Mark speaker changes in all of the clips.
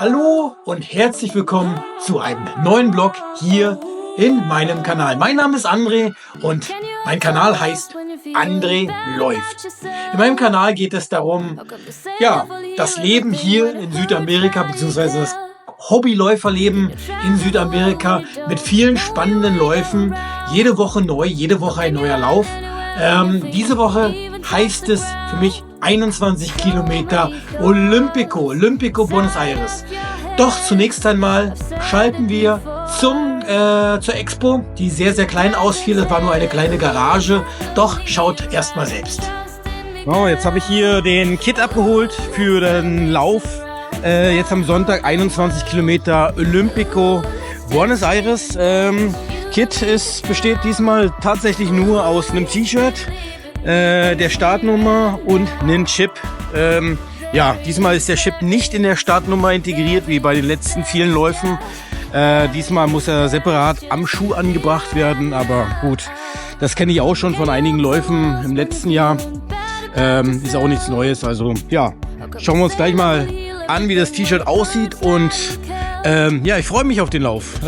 Speaker 1: Hallo und herzlich willkommen zu einem neuen Vlog hier in meinem Kanal. Mein Name ist André und mein Kanal heißt André läuft. In meinem Kanal geht es darum, ja, das Leben hier in Südamerika bzw. das Hobbyläuferleben in Südamerika mit vielen spannenden Läufen. Jede Woche neu, jede Woche ein neuer Lauf. Diese Woche heißt es für mich 21 Kilometer Olympico Buenos Aires. Doch zunächst einmal schalten wir zur Expo, die sehr, sehr klein ausfiel. Das war nur eine kleine Garage. Doch schaut erstmal selbst.
Speaker 2: So, jetzt habe ich hier den Kit abgeholt für den Lauf. Jetzt am Sonntag 21 Kilometer Olympico Buenos Aires. Kit besteht diesmal tatsächlich nur aus einem T-Shirt, der Startnummer und einem Chip. Ja, diesmal ist der Chip nicht in der Startnummer integriert, wie bei den letzten vielen Läufen. Diesmal muss er separat am Schuh angebracht werden, aber gut, das kenne ich auch schon von einigen Läufen im letzten Jahr. Ist auch nichts Neues, also ja, schauen wir uns gleich mal an, wie das T-Shirt aussieht und ja, ich freue mich auf den Lauf.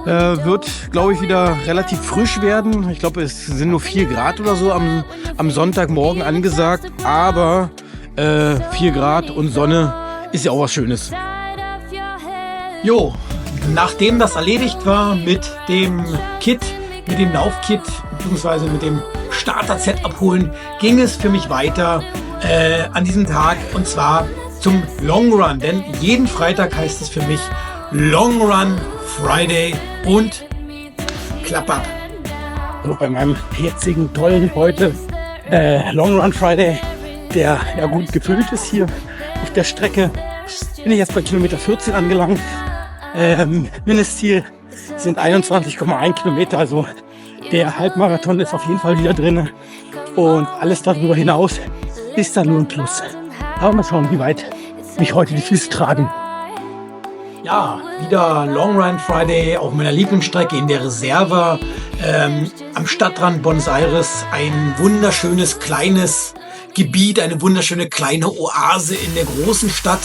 Speaker 2: Wird, glaube ich, wieder relativ frisch werden. Ich glaube, es sind nur 4 Grad oder so am Sonntagmorgen angesagt. Aber 4 Grad und Sonne ist ja auch was Schönes.
Speaker 1: Jo, nachdem das erledigt war mit dem Kit, mit dem Laufkit bzw. mit dem Starter-Set abholen, ging es für mich weiter an diesem Tag und zwar zum Long Run. Denn jeden Freitag heißt es für mich Long Run Friday und Klapp ab.
Speaker 2: So, bei meinem jetzigen tollen heute Long Run Friday, der ja gut gefüllt ist hier auf der Strecke, bin ich jetzt bei Kilometer 14 angelangt. Mindestziel sind 21,1 Kilometer, also der Halbmarathon ist auf jeden Fall wieder drin und alles darüber hinaus ist dann nur ein Plus. Aber mal schauen, wie weit mich heute die Füße tragen.
Speaker 1: Ja, wieder Long Run Friday auf meiner Lieblingsstrecke in der Reserva am Stadtrand Buenos Aires. Ein wunderschönes kleines Gebiet, eine wunderschöne kleine Oase in der großen Stadt,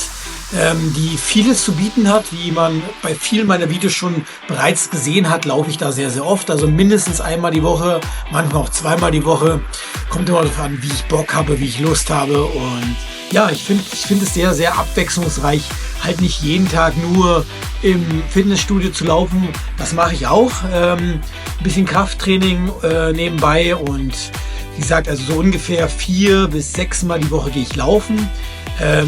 Speaker 1: die vieles zu bieten hat. Wie man bei vielen meiner Videos schon bereits gesehen hat, laufe ich da sehr, sehr oft. Also mindestens einmal die Woche, manchmal auch zweimal die Woche. Kommt immer darauf an, wie ich Bock habe, wie ich Lust habe. Und ja, ich finde es sehr, sehr abwechslungsreich, halt nicht jeden Tag nur im Fitnessstudio zu laufen. Das mache ich auch. Ein bisschen Krafttraining nebenbei und wie gesagt, also so ungefähr 4 bis 6 Mal die Woche gehe ich laufen.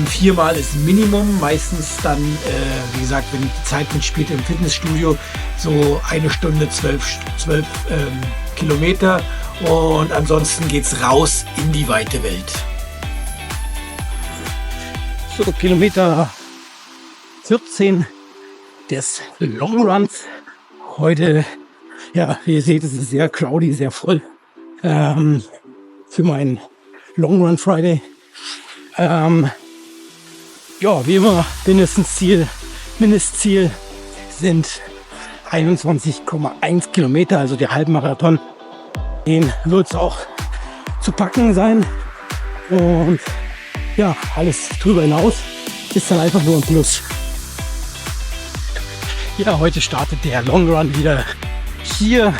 Speaker 1: 4 Mal ist Minimum, meistens dann, wie gesagt, wenn die Zeit mitspielt im Fitnessstudio, so 1 Stunde 12 Kilometer und ansonsten geht's raus in die weite Welt.
Speaker 2: So, Kilometer 14 des Long Runs. Heute, ja, wie ihr seht, es ist sehr crowdy, sehr voll für meinen Long Run Friday. Ja, wie immer, Mindestziel sind 21,1 Kilometer, also der Halbmarathon. Den wird es auch zu packen sein. Und ja, alles drüber hinaus ist dann einfach nur ein Plus. Ja, heute startet der Long Run wieder hier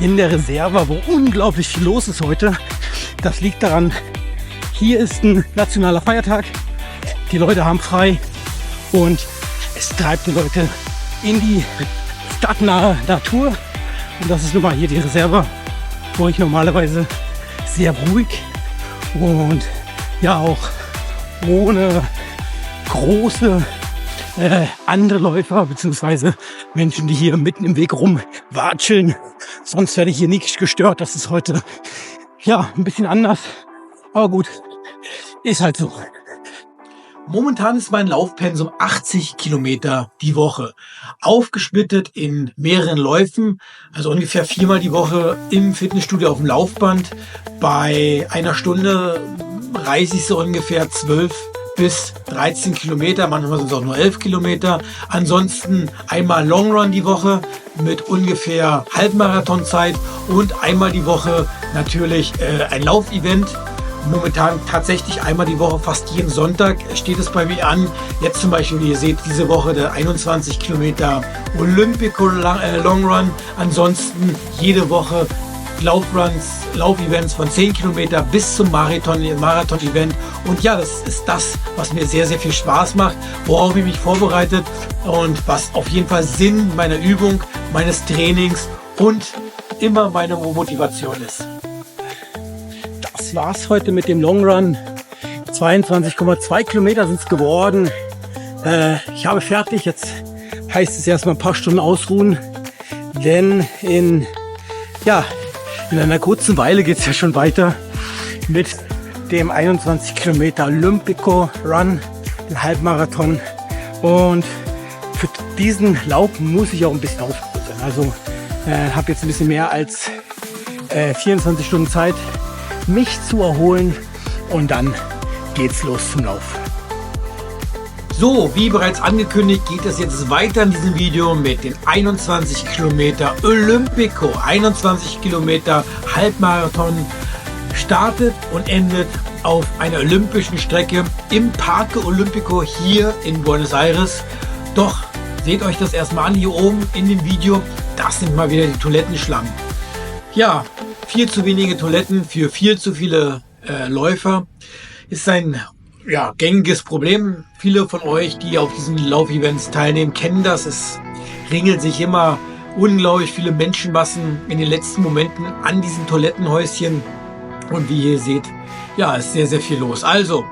Speaker 2: in der Reserva, wo unglaublich viel los ist heute. Das liegt daran, hier ist ein nationaler Feiertag. Die Leute haben frei und es treibt die Leute in die stadtnahe Natur. Und das ist nun mal hier die Reserva, wo ich normalerweise sehr ruhig und ja auch ohne große andere Läufer bzw. Menschen, die hier mitten im Weg rumwatscheln. Sonst werde ich hier nicht gestört. Das ist heute ja ein bisschen anders. Aber gut, ist halt so.
Speaker 1: Momentan ist mein Laufpensum 80 Kilometer die Woche. Aufgesplittet in mehreren Läufen, also ungefähr 4-mal die Woche im Fitnessstudio auf dem Laufband. Bei einer Stunde reise ich so ungefähr 12 bis 13 Kilometer, manchmal sind es auch nur 11 Kilometer. Ansonsten einmal Long Run die Woche mit ungefähr Halbmarathonzeit und einmal die Woche natürlich ein Laufevent. momentan tatsächlich einmal die Woche, fast jeden Sonntag steht es bei mir an. Jetzt zum Beispiel, wie ihr seht, diese Woche der 21 Kilometer Olympico Long Run. Ansonsten jede Woche Laufevents von 10 Kilometer bis zum Marathon-Event. Und ja, das ist das, was mir sehr, sehr viel Spaß macht, worauf ich mich vorbereitet und was auf jeden Fall Sinn meiner Übung, meines Trainings und immer meine Motivation ist.
Speaker 2: Das war's heute mit dem Long Run. 22,2 Kilometer sind es geworden. Ich habe fertig. Jetzt heißt es erstmal ein paar Stunden ausruhen, denn in einer kurzen Weile geht es ja schon weiter mit dem 21 Kilometer Olympico Run, den Halbmarathon. Und für diesen Lauf muss ich auch ein bisschen ausgeruht sein. Also habe jetzt ein bisschen mehr als 24 Stunden Zeit, mich zu erholen, und dann geht's los zum Lauf.
Speaker 1: So, wie bereits angekündigt, geht es jetzt weiter in diesem Video mit den 21 Kilometer Olympico. 21 Kilometer Halbmarathon startet und endet auf einer olympischen Strecke im Parque Olympico hier in Buenos Aires. Doch seht euch das erstmal an hier oben in dem Video. Das sind mal wieder die Toilettenschlangen. Ja, viel zu wenige Toiletten für viel zu viele Läufer. Ist ein gängiges Problem. Viele von euch, die auf diesen Laufevents teilnehmen, kennen das. Es ringelt sich immer unglaublich viele Menschenmassen in den letzten Momenten an diesen Toilettenhäuschen. Und wie ihr seht, ja, ist sehr, sehr viel los. Also,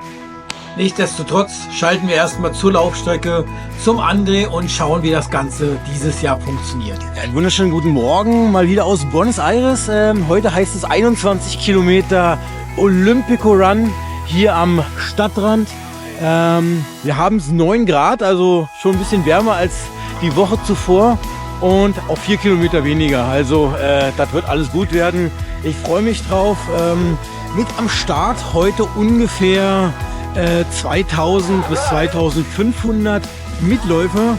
Speaker 1: nichtsdestotrotz schalten wir erstmal zur Laufstrecke zum André und schauen, wie das Ganze dieses Jahr funktioniert.
Speaker 2: Einen wunderschönen guten Morgen, mal wieder aus Buenos Aires. Heute heißt es 21 Kilometer Olympico Run hier am Stadtrand. Wir haben es 9 Grad, also schon ein bisschen wärmer als die Woche zuvor und auch 4 Kilometer weniger. Also das wird alles gut werden. Ich freue mich drauf. Mit am Start heute ungefähr 2000 bis 2500 Mitläufer.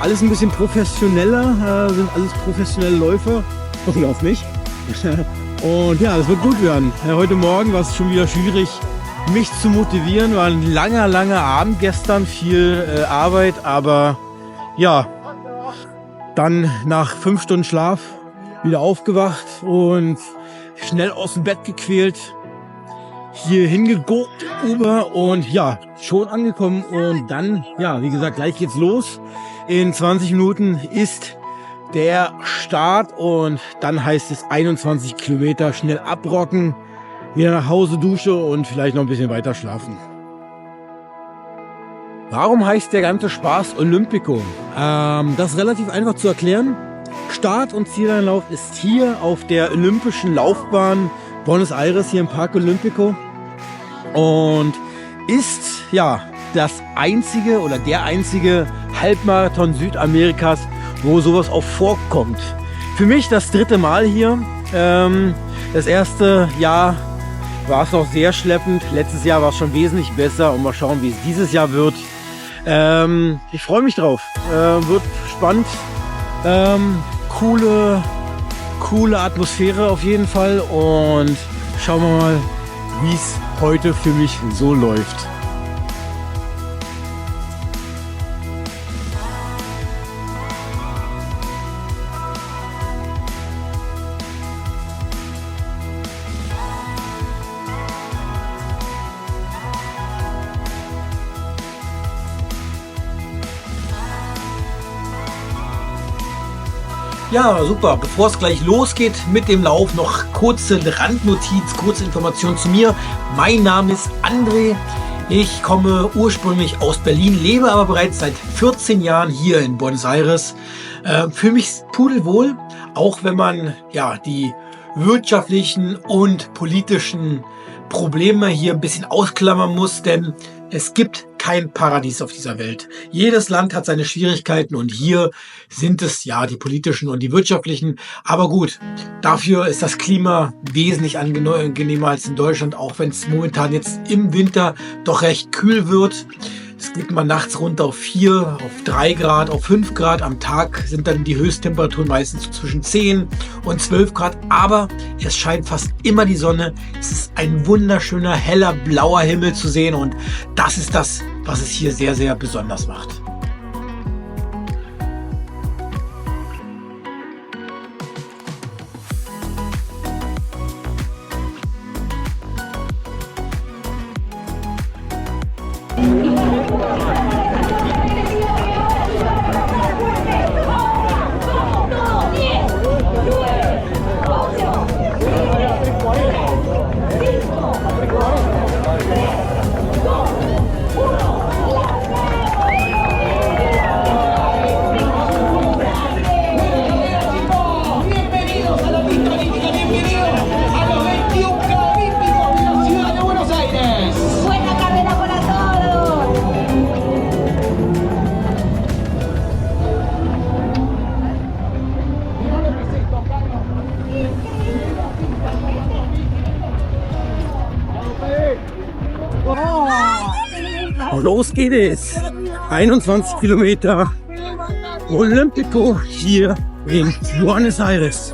Speaker 2: Alles ein bisschen professioneller, sind alles professionelle Läufer. Und auf mich. Und ja, das wird gut werden. Heute Morgen war es schon wieder schwierig, mich zu motivieren. War ein langer Abend gestern, viel Arbeit, aber ja, dann nach 5 Stunden Schlaf wieder aufgewacht und schnell aus dem Bett gequält, hier hingeguckt, Uber, und ja, schon angekommen. Und dann, ja, wie gesagt, gleich geht's los. In 20 Minuten ist der Start und dann heißt es 21 Kilometer schnell abrocken, wieder nach Hause, Dusche und vielleicht noch ein bisschen weiter schlafen. Warum heißt der ganze Spaß Olympico? Das ist relativ einfach zu erklären. Start- und Zieleinlauf ist hier auf der Olympischen Laufbahn Buenos Aires, hier im Parque Olympico, und ist ja das einzige oder der einzige Halbmarathon Südamerikas, wo sowas auch vorkommt. Für mich das 3. Mal hier. Das erste Jahr war es noch sehr schleppend. Letztes Jahr war es schon wesentlich besser, und mal schauen, wie es dieses Jahr wird. Ich freue mich drauf. Wird spannend. Coole Atmosphäre auf jeden Fall, und schauen wir mal, wie es heute für mich so läuft.
Speaker 1: Ja, super. Bevor es gleich losgeht mit dem Lauf, noch kurze Randnotiz, kurze Information zu mir. Mein Name ist André. Ich komme ursprünglich aus Berlin, lebe aber bereits seit 14 Jahren hier in Buenos Aires. Fühle mich pudelwohl, auch wenn man ja die wirtschaftlichen und politischen Probleme hier ein bisschen ausklammern muss, denn es gibt kein Paradies auf dieser Welt. Jedes Land hat seine Schwierigkeiten, und hier sind es ja die politischen und die wirtschaftlichen. Aber gut, dafür ist das Klima wesentlich angenehmer als in Deutschland, auch wenn es momentan jetzt im Winter doch recht kühl wird. Es geht mal nachts runter auf 4, auf 3 Grad, auf 5 Grad. Am Tag sind dann die Höchsttemperaturen meistens zwischen 10 und 12 Grad. Aber es scheint fast immer die Sonne. Es ist ein wunderschöner, heller, blauer Himmel zu sehen. Und das ist das, was es hier sehr, sehr besonders macht.
Speaker 2: Los geht es. 21 Kilometer Olympico hier in Buenos Aires.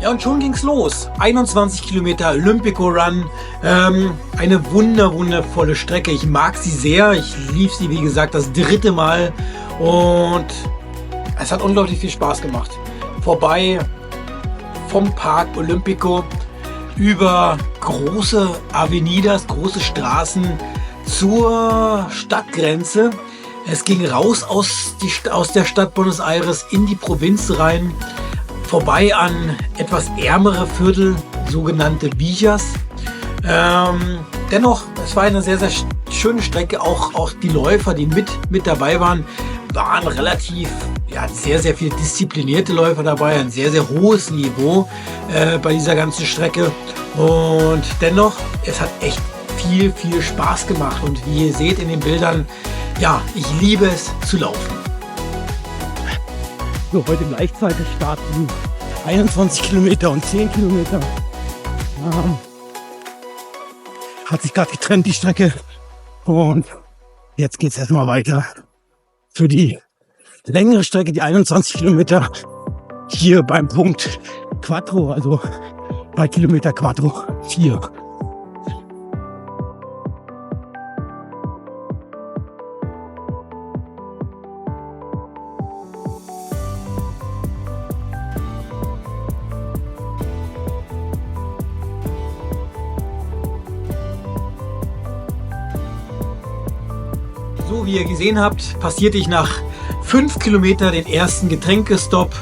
Speaker 1: Ja, und schon ging's los. 21 Kilometer Olympico Run. Eine wundervolle Strecke. Ich mag sie sehr. Ich lief sie, wie gesagt, das 3. Mal. Und es hat unglaublich viel Spaß gemacht. Vorbei vom Park Olympico über große Avenidas, große Straßen zur Stadtgrenze. Es ging raus aus der Stadt Buenos Aires in die Provinz rein, vorbei an etwas ärmere Viertel, sogenannte Villas. Dennoch, es war eine sehr, sehr schöne Strecke. Auch die Läufer, die mit dabei waren relativ, sehr, sehr viele disziplinierte Läufer dabei. Ein sehr, sehr hohes Niveau bei dieser ganzen Strecke. Und dennoch, es hat echt viel Spaß gemacht. Und wie ihr seht in den Bildern, ich liebe es zu laufen.
Speaker 2: So, heute gleichzeitig starten 21 Kilometer und 10 Kilometer. Hat sich gerade getrennt, die Strecke. Und jetzt geht es erstmal weiter für die längere Strecke, die 21 Kilometer, hier beim Punkt Quattro, also bei Kilometer Quattro 4.
Speaker 1: So, wie ihr gesehen habt, passierte ich nach 5 Kilometer den ersten Getränkestopp,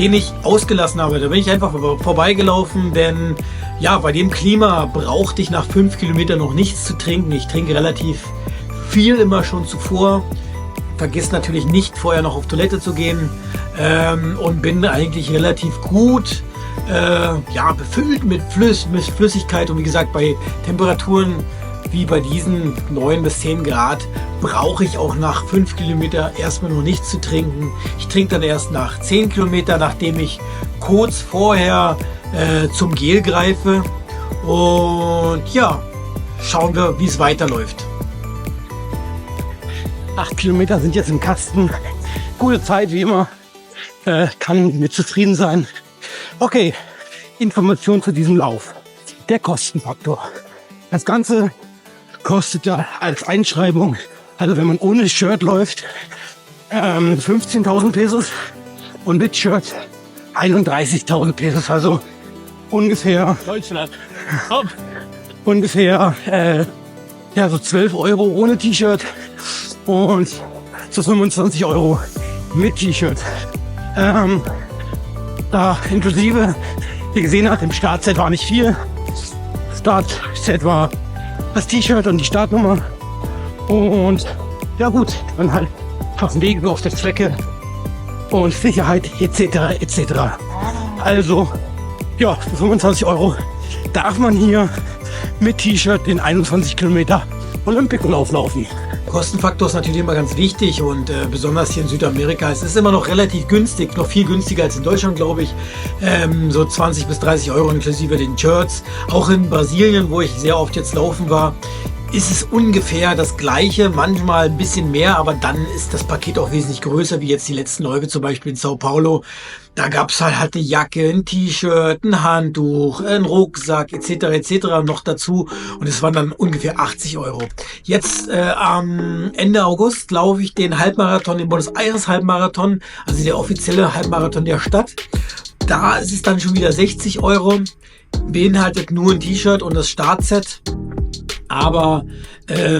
Speaker 1: den ich ausgelassen habe. Da bin ich einfach vorbeigelaufen, denn bei dem Klima brauchte ich nach 5 Kilometern noch nichts zu trinken. Ich trinke relativ viel immer schon zuvor. Vergiss natürlich nicht, vorher noch auf Toilette zu gehen und bin eigentlich relativ gut befüllt mit Flüssigkeit. Und wie gesagt, bei Temperaturen wie bei diesen 9 bis 10 Grad brauche ich auch nach 5 Kilometer erstmal noch nichts zu trinken. Ich trinke dann erst nach 10 Kilometer, nachdem ich kurz vorher zum Gel greife. Und schauen wir, wie es weiterläuft.
Speaker 2: 8 Kilometer sind jetzt im Kasten. Gute Zeit, wie immer. Kann mit zufrieden sein. Okay, Information zu diesem Lauf. Der Kostenfaktor. Das Ganze kostet ja als Einschreibung, also wenn man ohne Shirt läuft, 15.000 Pesos und mit Shirt 31.000 Pesos. Also ungefähr
Speaker 3: Deutschland.
Speaker 2: ungefähr so 12 Euro ohne T-Shirt und so 25 Euro mit T-Shirt. Da inklusive, wie gesehen habt, im Startset war nicht viel. Startset war das T-Shirt und die Startnummer. Und dann halt Verpflegung auf der Strecke und Sicherheit etc. Also für 25 Euro darf man hier mit T-Shirt den 21 Kilometer Olympico-Lauf laufen.
Speaker 1: Kostenfaktor ist natürlich immer ganz wichtig und besonders hier in Südamerika. Es ist immer noch relativ günstig, noch viel günstiger als in Deutschland, glaube ich. So 20 bis 30 Euro inklusive den Shirts. Auch in Brasilien, wo ich sehr oft jetzt laufen war, ist es ungefähr das Gleiche, manchmal ein bisschen mehr, aber dann ist das Paket auch wesentlich größer, wie jetzt die letzten Läufe, zum Beispiel in Sao Paulo. Da gab's halt eine Jacke, ein T-Shirt, ein Handtuch, ein Rucksack etc. noch dazu, und es waren dann ungefähr 80 Euro. Jetzt am Ende August laufe ich den Halbmarathon, den Buenos Aires Halbmarathon, also der offizielle Halbmarathon der Stadt. Da ist es dann schon wieder 60 Euro, beinhaltet nur ein T-Shirt und das Startset. Aber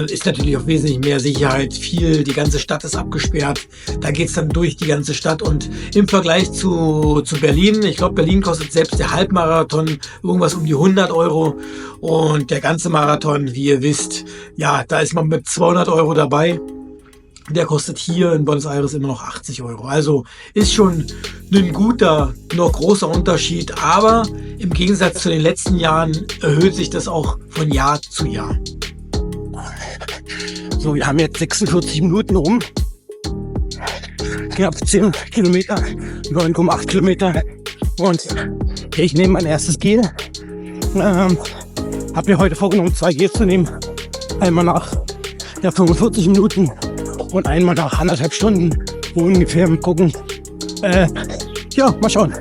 Speaker 1: ist natürlich auch wesentlich mehr Sicherheit. Die ganze Stadt ist abgesperrt. Da geht's dann durch die ganze Stadt. Und im Vergleich zu Berlin, ich glaube, Berlin kostet selbst der Halbmarathon irgendwas um die 100 Euro. Und der ganze Marathon, wie ihr wisst, ja, da ist man mit 200 Euro dabei. Der kostet hier in Buenos Aires immer noch 80 Euro. Also ist schon ein guter, noch großer Unterschied. Aber im Gegensatz zu den letzten Jahren erhöht sich das auch von Jahr zu Jahr.
Speaker 2: So, wir haben jetzt 46 Minuten rum. Knapp 10 Kilometer, 9,8 Kilometer. Und ich nehme mein erstes Gel. Hab mir heute vorgenommen, 2 Gels zu nehmen. Einmal nach 45 Minuten. Und einmal nach 1,5 Stunden, wo ungefähr mal gucken. Ja, mal schauen.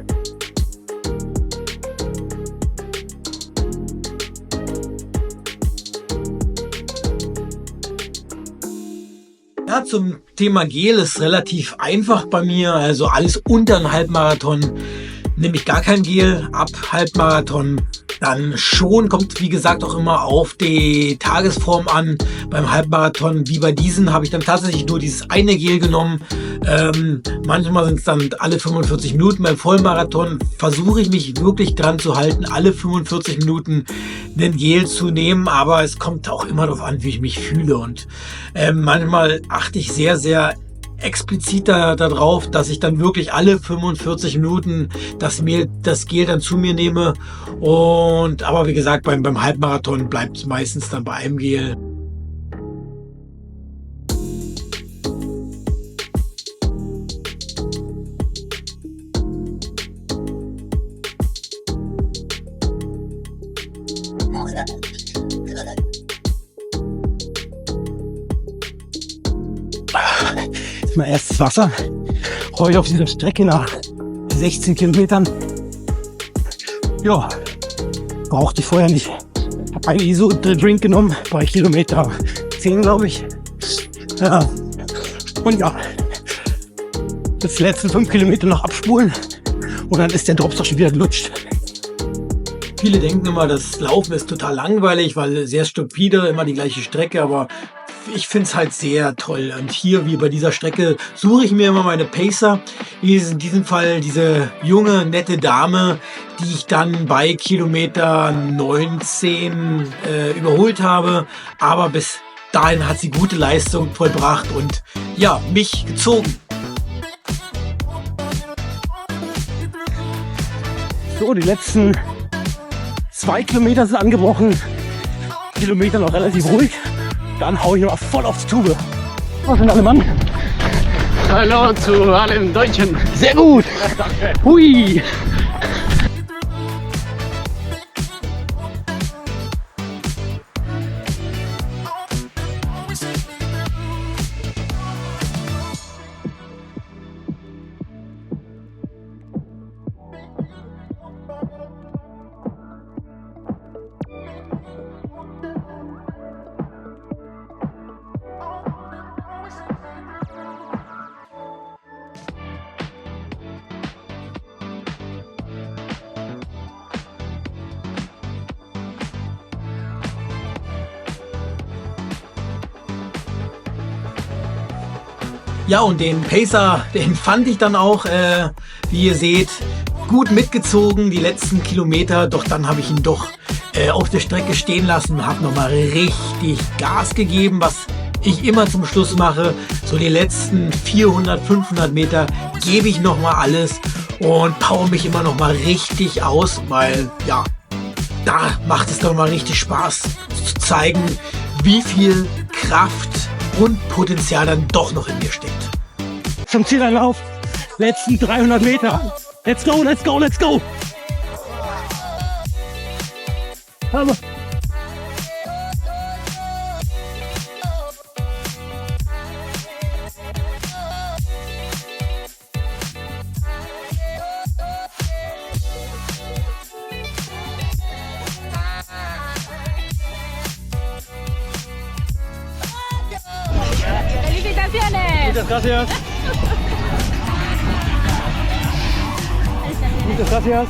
Speaker 1: Ja, zum Thema Gel ist relativ einfach bei mir. Also alles unter einem Halbmarathon nehme ich gar kein Gel. Ab Halbmarathon dann schon. Kommt wie gesagt auch immer auf die Tagesform an. Beim Halbmarathon, wie bei diesen, habe ich dann tatsächlich nur dieses eine Gel genommen. Manchmal sind es dann alle 45 Minuten. Beim Vollmarathon versuche ich mich wirklich dran zu halten, alle 45 Minuten ein Gel zu nehmen. Aber es kommt auch immer darauf an, wie ich mich fühle. Und manchmal achte ich sehr, sehr explizit darauf, dass ich dann wirklich alle 45 Minuten das Gel dann zu mir nehme. Aber wie gesagt, beim Halbmarathon bleibt es meistens dann bei einem Gel.
Speaker 2: Mein erstes Wasser. Heute auf dieser Strecke nach 16 Kilometern. Ja, brauchte ich vorher nicht. Habe einen ISO-Drink genommen, bei Kilometer 10, glaube ich. Ja. Und ja, das letzten 5 Kilometer noch abspulen und dann ist der Drops doch schon wieder gelutscht.
Speaker 1: Viele denken immer, das Laufen ist total langweilig, weil sehr stupide, immer die gleiche Strecke, aber ich finde es halt sehr toll. Und hier, wie bei dieser Strecke, suche ich mir immer meine Pacer. Wie in diesem Fall diese junge, nette Dame, die ich dann bei Kilometer 19 überholt habe. Aber bis dahin hat sie gute Leistung vollbracht und ja, mich gezogen.
Speaker 2: So, die letzten 2 Kilometer sind angebrochen. Kilometer noch relativ ruhig. Dann hau ich noch voll aufs Tube. Was sind alle Mann?
Speaker 3: Hallo zu allen Deutschen.
Speaker 2: Sehr gut. Hui.
Speaker 1: Ja, und den Pacer, den fand ich dann auch, wie ihr seht, gut mitgezogen, die letzten Kilometer. Doch dann habe ich ihn doch auf der Strecke stehen lassen, habe nochmal richtig Gas gegeben, was ich immer zum Schluss mache. So die letzten 400, 500 Meter gebe ich nochmal alles und power mich immer nochmal richtig aus, weil ja, da macht es doch mal richtig Spaß zu zeigen, wie viel Kraft und Potenzial dann doch noch in mir steckt.
Speaker 2: Zum Zieleinlauf, letzten 300 Meter. Let's go, let's go, let's go. Aber
Speaker 4: Felicitaciones.
Speaker 2: Muchas gracias. Muchas gracias.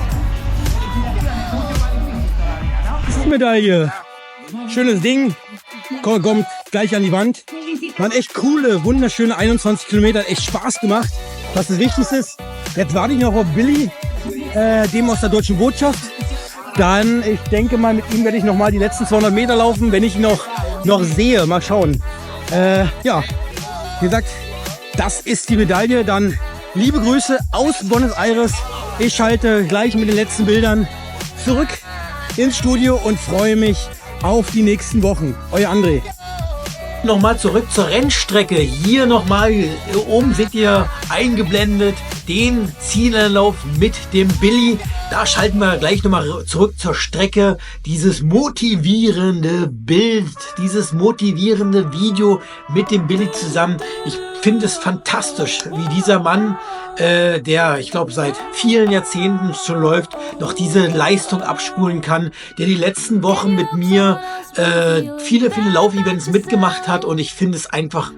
Speaker 2: Medaille. Schönes Ding. Kommt gleich an die Wand. Waren echt coole, wunderschöne 21 Kilometer. Hat echt Spaß gemacht. Was das Wichtigste ist, jetzt warte ich noch auf Billy, dem aus der Deutschen Botschaft. Dann, ich denke mal, mit ihm werde ich noch mal die letzten 200 Meter laufen, wenn ich ihn noch sehe. Mal schauen. Ja, wie gesagt, das ist die Medaille. Dann liebe Grüße aus Buenos Aires. Ich schalte gleich mit den letzten Bildern zurück ins Studio und freue mich auf die nächsten Wochen. Euer André.
Speaker 1: Nochmal zurück zur Rennstrecke. Hier nochmal oben seht ihr eingeblendet den Zielanlauf mit dem Billy. Da schalten wir gleich nochmal zurück zur Strecke. Dieses motivierende Bild, dieses motivierende Video mit dem Billy zusammen. Ich finde es fantastisch, wie dieser Mann, der, ich glaube, seit vielen Jahrzehnten schon läuft, noch diese Leistung abspulen kann, der die letzten Wochen mit mir viele Laufevents mitgemacht hat, und ich finde es einfach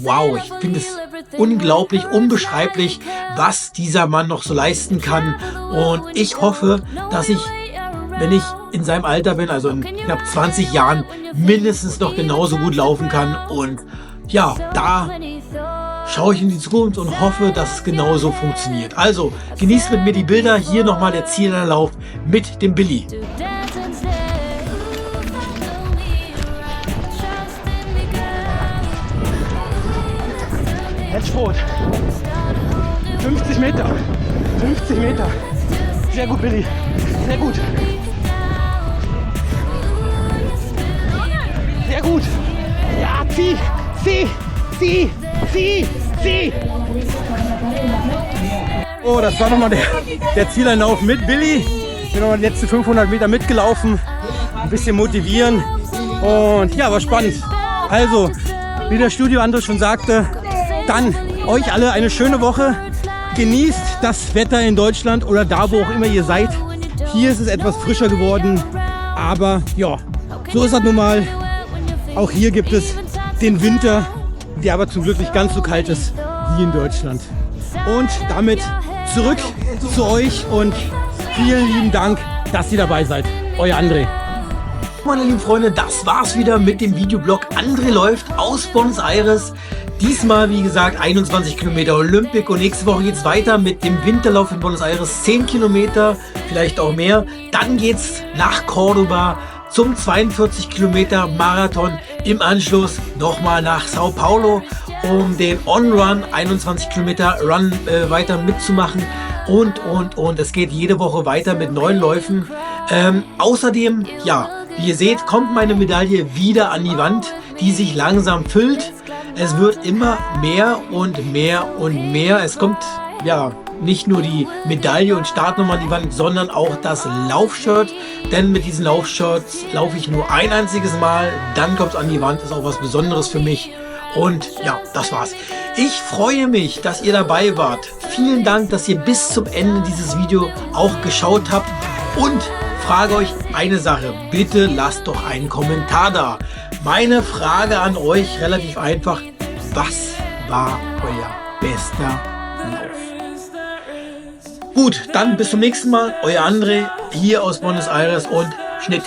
Speaker 1: wow, ich finde es unglaublich, unbeschreiblich, was dieser Mann noch so leisten kann, und ich hoffe, dass ich, wenn ich in seinem Alter bin, also in knapp 20 Jahren, mindestens noch genauso gut laufen kann, und ja, da schaue ich in die Zukunft und hoffe, dass es genauso funktioniert. Also, genießt mit mir die Bilder. Hier nochmal der Zielanlauf mit dem Billy.
Speaker 2: Hedgebrot. 50 Meter. 50 Meter. Sehr gut, Billy. Sehr gut. Sehr gut. Ja, zieh. Oh, das war nochmal der Zielanlauf mit Billy. Ich bin nochmal die letzten 500 Meter mitgelaufen. Ein bisschen motivieren. Und ja, war spannend. Also, wie der Studio André schon sagte, dann euch alle eine schöne Woche. Genießt das Wetter in Deutschland oder da, wo auch immer ihr seid. Hier ist es etwas frischer geworden. Aber ja, so ist das nun mal. Auch hier gibt es den Winter, der aber zum Glück nicht ganz so kalt ist wie in Deutschland. Und damit zurück zu euch und vielen lieben Dank, dass ihr dabei seid. Euer André.
Speaker 1: Meine lieben Freunde, das war's wieder mit dem Videoblog André läuft aus Buenos Aires. Diesmal, wie gesagt, 21 Kilometer Olympic, und nächste Woche geht's weiter mit dem Winterlauf in Buenos Aires, 10 Kilometer, vielleicht auch mehr. Dann geht's nach Cordoba zum 42 Kilometer Marathon. Im Anschluss nochmal nach Sao Paulo, um den On-Run, 21 Kilometer Run weiter mitzumachen. Und es geht jede Woche weiter mit neuen Läufen. Außerdem, ja, wie ihr seht, kommt meine Medaille wieder an die Wand, die sich langsam füllt. Es wird immer mehr und mehr und mehr. Es kommt, ja, nicht nur die Medaille und Startnummer an die Wand, sondern auch das Laufshirt. Denn mit diesen Laufshirts laufe ich nur ein einziges Mal. Dann kommt es an die Wand. Ist auch was Besonderes für mich. Und ja, das war's. Ich freue mich, dass ihr dabei wart. Vielen Dank, dass ihr bis zum Ende dieses Video auch geschaut habt. Und frage euch eine Sache. Bitte lasst doch einen Kommentar da. Meine Frage an euch, relativ einfach. Was war euer bester Lauf? Gut, dann bis zum nächsten Mal. Euer André hier aus Buenos Aires und Schnitt.